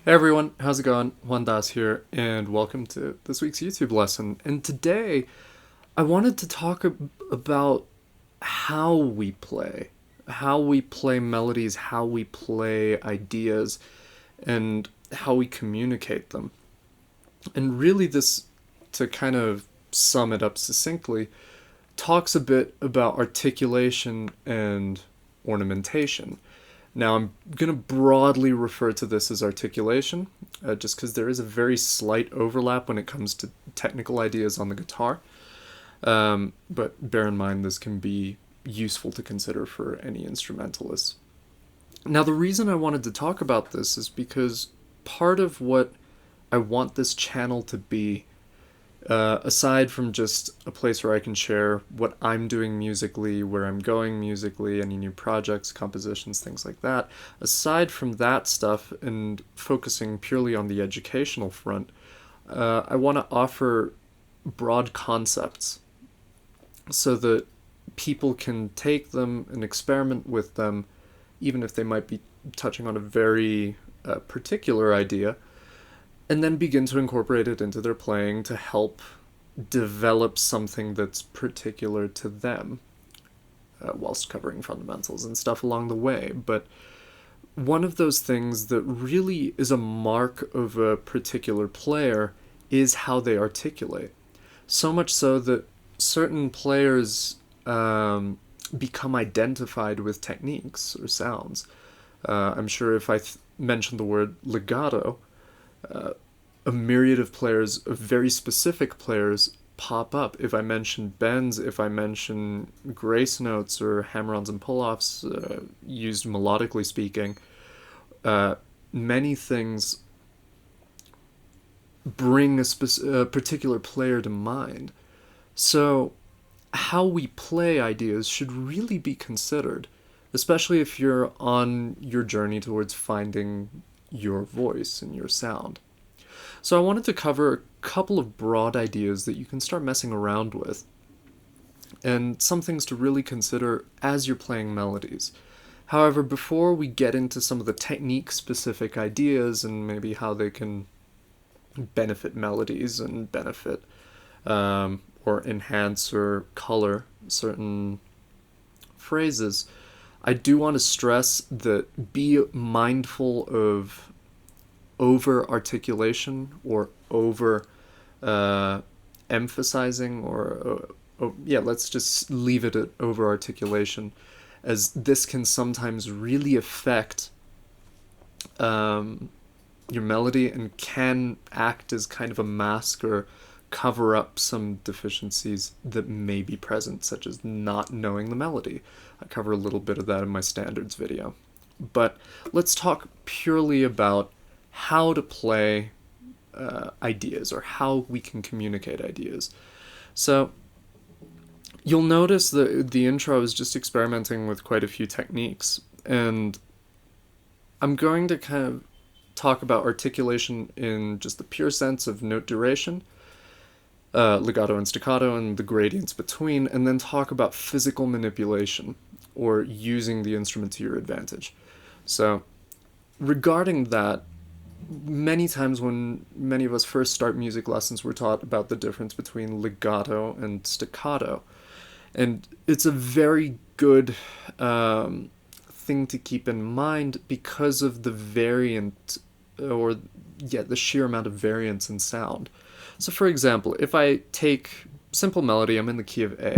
Hey everyone, how's it going? Juan Dhas here, and welcome to this week's YouTube lesson. And today, I wanted to talk about how we play melodies, how we play ideas, and how we communicate them. And really this, to kind of sum it up succinctly, talks a bit about articulation and ornamentation. Now, I'm going to broadly refer to this as articulation, just because there is a very slight overlap when it comes to technical ideas on the guitar. But bear in mind, this can be useful to consider for any instrumentalist. Now, the reason I wanted to talk about this is because part of what I want this channel to be, aside from just a place where I can share what I'm doing musically, where I'm going musically, any new projects, compositions, things like that, aside from that stuff and focusing purely on the educational front, I want to offer broad concepts so that people can take them and experiment with them, even if they might be touching on a very particular idea, and then begin to incorporate it into their playing to help develop something that's particular to them, whilst covering fundamentals and stuff along the way. But one of those things that really is a mark of a particular player is how they articulate. So much so that certain players become identified with techniques or sounds. I'm sure if I mention the word legato, a myriad of players, of very specific players, pop up. If I mention bends, if I mention grace notes or hammer-ons and pull-offs, used melodically speaking, many things bring a particular player to mind. So how we play ideas should really be considered, especially if you're on your journey towards finding your voice and your sound. So I wanted to cover a couple of broad ideas that you can start messing around with, and some things to really consider as you're playing melodies. However, before we get into some of the technique-specific ideas and maybe how they can benefit melodies and benefit or enhance or color certain phrases, I do want to stress that be mindful of over-articulation or over-emphasizing let's just leave it at over-articulation, as this can sometimes really affect your melody and can act as kind of a mask or cover up some deficiencies that may be present, such as not knowing the melody. I cover a little bit of that in my standards video. But let's talk purely about how to play ideas, or how we can communicate ideas. So you'll notice that the intro I was just experimenting with quite a few techniques, and I'm going to kind of talk about articulation in just the pure sense of note duration, legato and staccato and the gradients between, and then talk about physical manipulation, or using the instrument to your advantage. So regarding that, many times when many of us first start music lessons, we're taught about the difference between legato and staccato. And it's a very good thing to keep in mind because of the variant or yeah, the sheer amount of variance in sound. So for example, if I take simple melody, I'm in the key of A.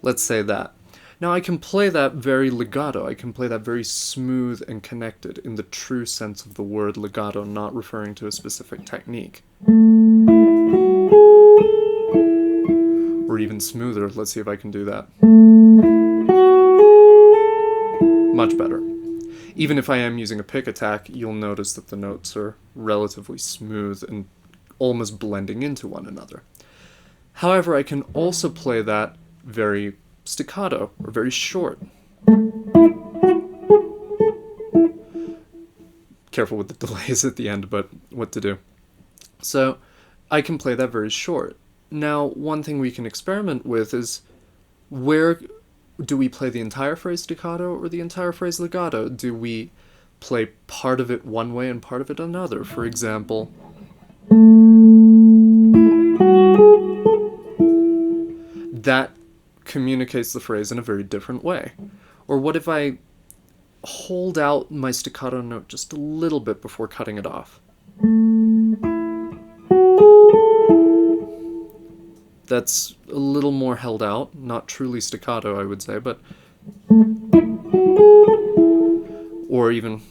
Let's say that. Now I can play that very legato. I can play that very smooth and connected in the true sense of the word legato, not referring to a specific technique. Or even smoother. Let's see if I can do that. Much better. Even if I am using a pick attack, you'll notice that the notes are relatively smooth and almost blending into one another. However, I can also play that very staccato or very short. Careful with the delays at the end, but what to do. So I can play that very short. Now, one thing we can experiment with is, where do we play the entire phrase staccato or the entire phrase legato? Do we play part of it one way and part of it another? For example, that communicates the phrase in a very different way. Or what if I hold out my staccato note just a little bit before cutting it off? That's a little more held out, not truly staccato, I would say, but... Or even...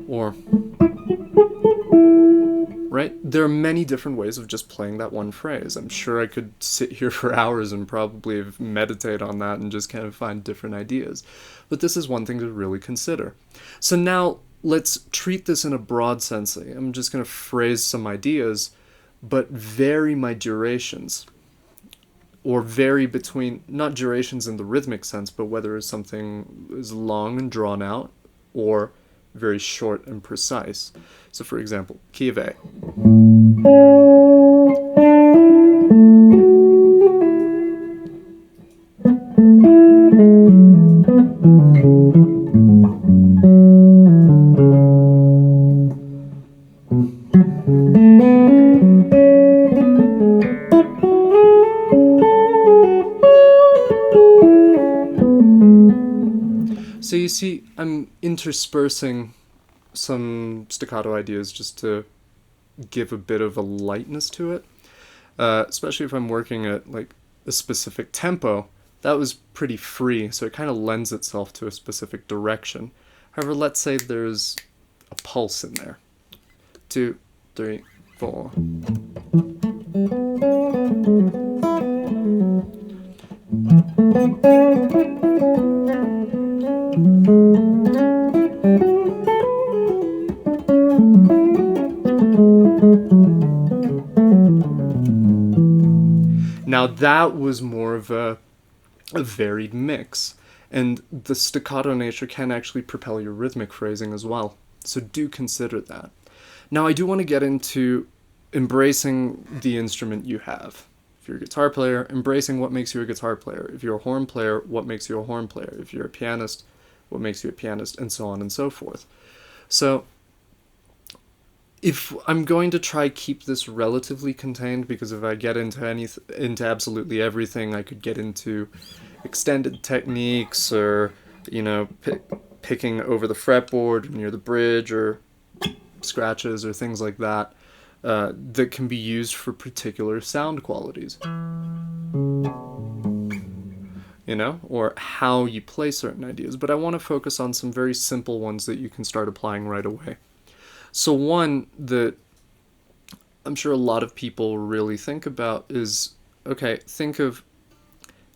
Or... Right? There are many different ways of just playing that one phrase. I'm sure I could sit here for hours and probably meditate on that and just kind of find different ideas. But this is one thing to really consider. So now, let's treat this in a broad sense. I'm just going to phrase some ideas, but vary my durations, or vary between, not durations in the rhythmic sense, but whether something is long and drawn out, or very short and precise. So for example, key of A. So you see, I'm interspersing some staccato ideas just to give a bit of a lightness to it, especially if I'm working at like a specific tempo. That was pretty free, so it kind of lends itself to a specific direction. However, let's say there's a pulse in there. 2, 3, 4. Now that was more of a varied mix, and the staccato nature can actually propel your rhythmic phrasing as well, so do consider that. Now I do want to get into embracing the instrument you have. If you're a guitar player, embracing what makes you a guitar player. If you're a horn player, what makes you a horn player. If you're a pianist, what makes you a pianist, and so on and so forth. So if I'm going to try keep this relatively contained, because if I get into absolutely everything, I could get into extended techniques, or picking over the fretboard near the bridge, or scratches, or things like that, that can be used for particular sound qualities, or how you play certain ideas. But I want to focus on some very simple ones that you can start applying right away. So one that I'm sure a lot of people really think about is, okay, think of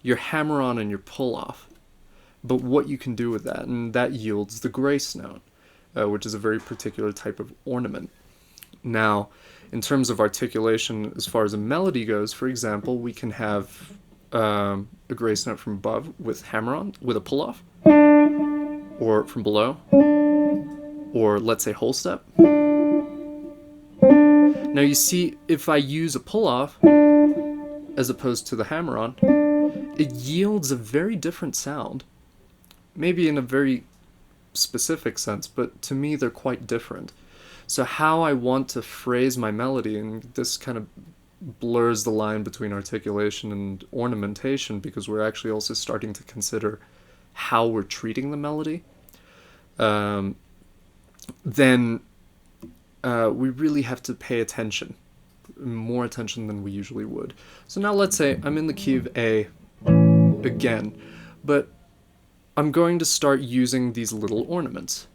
your hammer-on and your pull-off, but what you can do with that, and that yields the grace note, which is a very particular type of ornament. Now, in terms of articulation, as far as a melody goes, for example, we can have a grace note from above with hammer-on, with a pull-off, or from below, or let's say whole step. Now you see, if I use a pull-off as opposed to the hammer-on, it yields a very different sound. Maybe in a very specific sense, but to me they're quite different. So how I want to phrase my melody, and this kind of blurs the line between articulation and ornamentation, because we're actually also starting to consider how we're treating the melody, then we really have to pay attention, more attention than we usually would. So now let's say I'm in the key of A again, but I'm going to start using these little ornaments.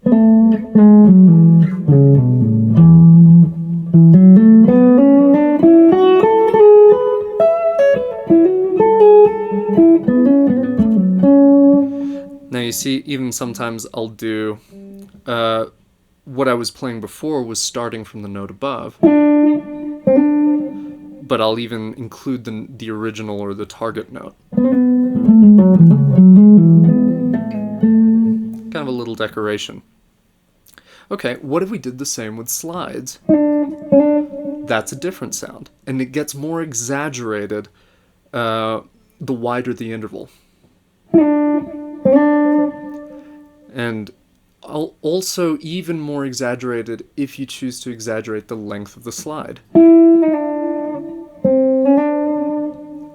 Now you see, even sometimes I'll do, what I was playing before was starting from the note above, but I'll even include the original or the target note. Kind of a little decoration. Okay, what if we did the same with slides? That's a different sound, and it gets more exaggerated the wider the interval. And also even more exaggerated if you choose to exaggerate the length of the slide.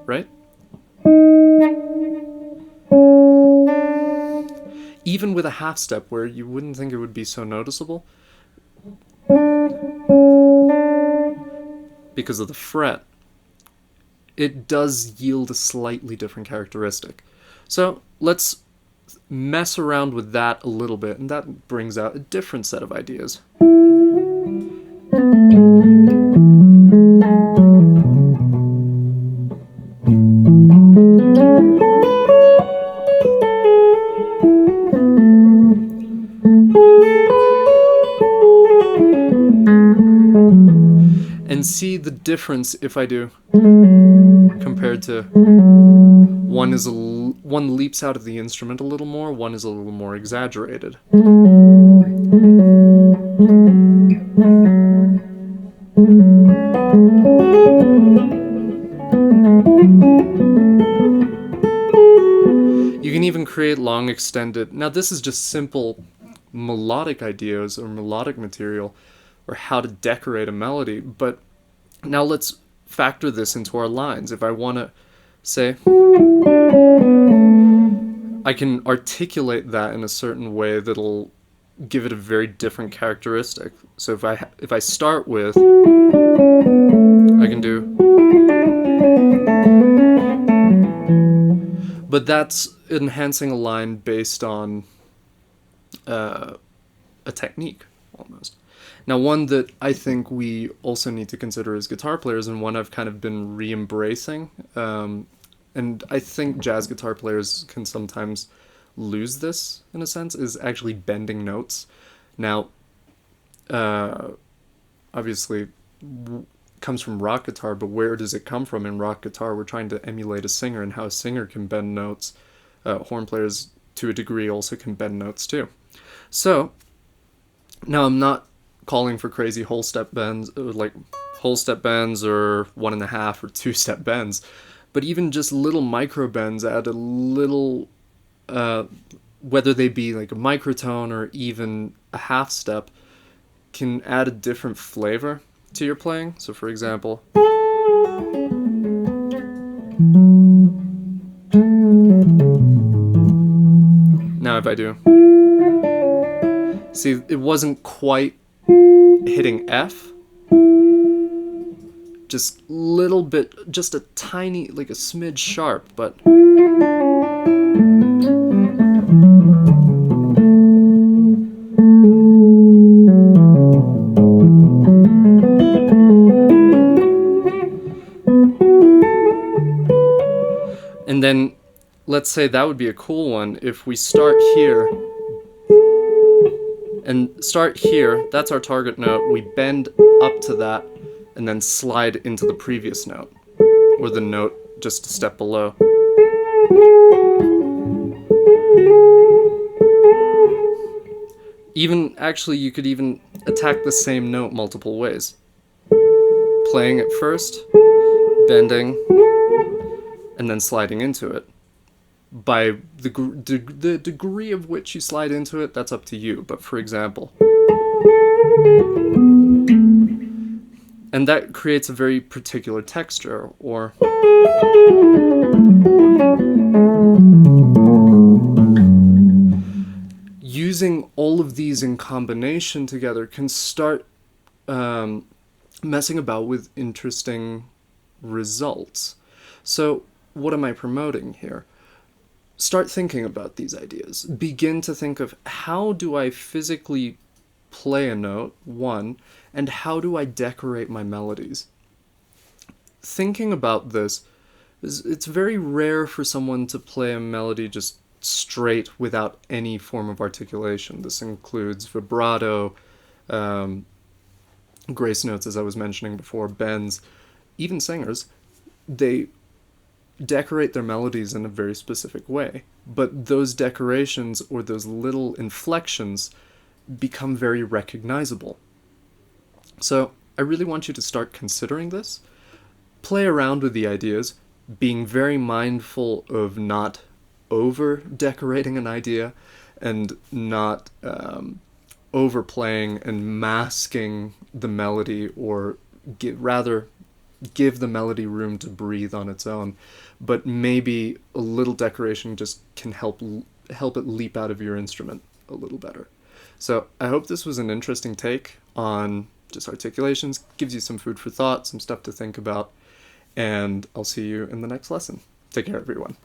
Right? Even with a half step where you wouldn't think it would be so noticeable, because of the fret, it does yield a slightly different characteristic. So let's mess around with that a little bit, and that brings out a different set of ideas. And see the difference if I do compared to one leaps out of the instrument a little more, one is a little more exaggerated. You can even create long extended, now this is just simple melodic ideas or melodic material or how to decorate a melody, but now let's factor this into our lines. If I want to say, I can articulate that in a certain way that'll give it a very different characteristic. So if I start with, I can do, but that's enhancing a line based on a technique almost. Now, one that I think we also need to consider as guitar players, and one I've kind of been re-embracing, and I think jazz guitar players can sometimes lose this, in a sense, is actually bending notes. Now, obviously, comes from rock guitar, but where does it come from in rock guitar? We're trying to emulate a singer and how a singer can bend notes. Horn players, to a degree, also can bend notes too. So, now I'm not calling for crazy whole step bends, like whole step bends or 1.5 or 2-step bends, but even just little micro bends add a little, whether they be like a microtone or even a half step, can add a different flavor to your playing. So for example, now if I do, see, it wasn't quite hitting F, just little bit, just a tiny, like a smidge sharp, but and then let's say that would be a cool one if we start here and start here, that's our target note, we bend up to that and then slide into the previous note, or the note just a step below. Even, actually, you could even attack the same note multiple ways. Playing it first, bending, and then sliding into it. By the degree of which you slide into it, that's up to you. But for example, And that creates a very particular texture, or using all of these in combination together can start messing about with interesting results. So, what am I promoting here? Start thinking about these ideas. Begin to think of, how do I physically play a note, one, and how do I decorate my melodies? Thinking about this, it's very rare for someone to play a melody just straight without any form of articulation. This includes vibrato, grace notes, as I was mentioning before, bends, even singers. They decorate their melodies in a very specific way, but those decorations or those little inflections become very recognizable. So I really want you to start considering this. Play around with the ideas, being very mindful of not over decorating an idea and not overplaying and masking the melody, or rather give the melody room to breathe on its own. But maybe a little decoration just can help it leap out of your instrument a little better. So I hope this was an interesting take on just articulations, gives you some food for thought, some stuff to think about, and I'll see you in the next lesson. Take care, everyone.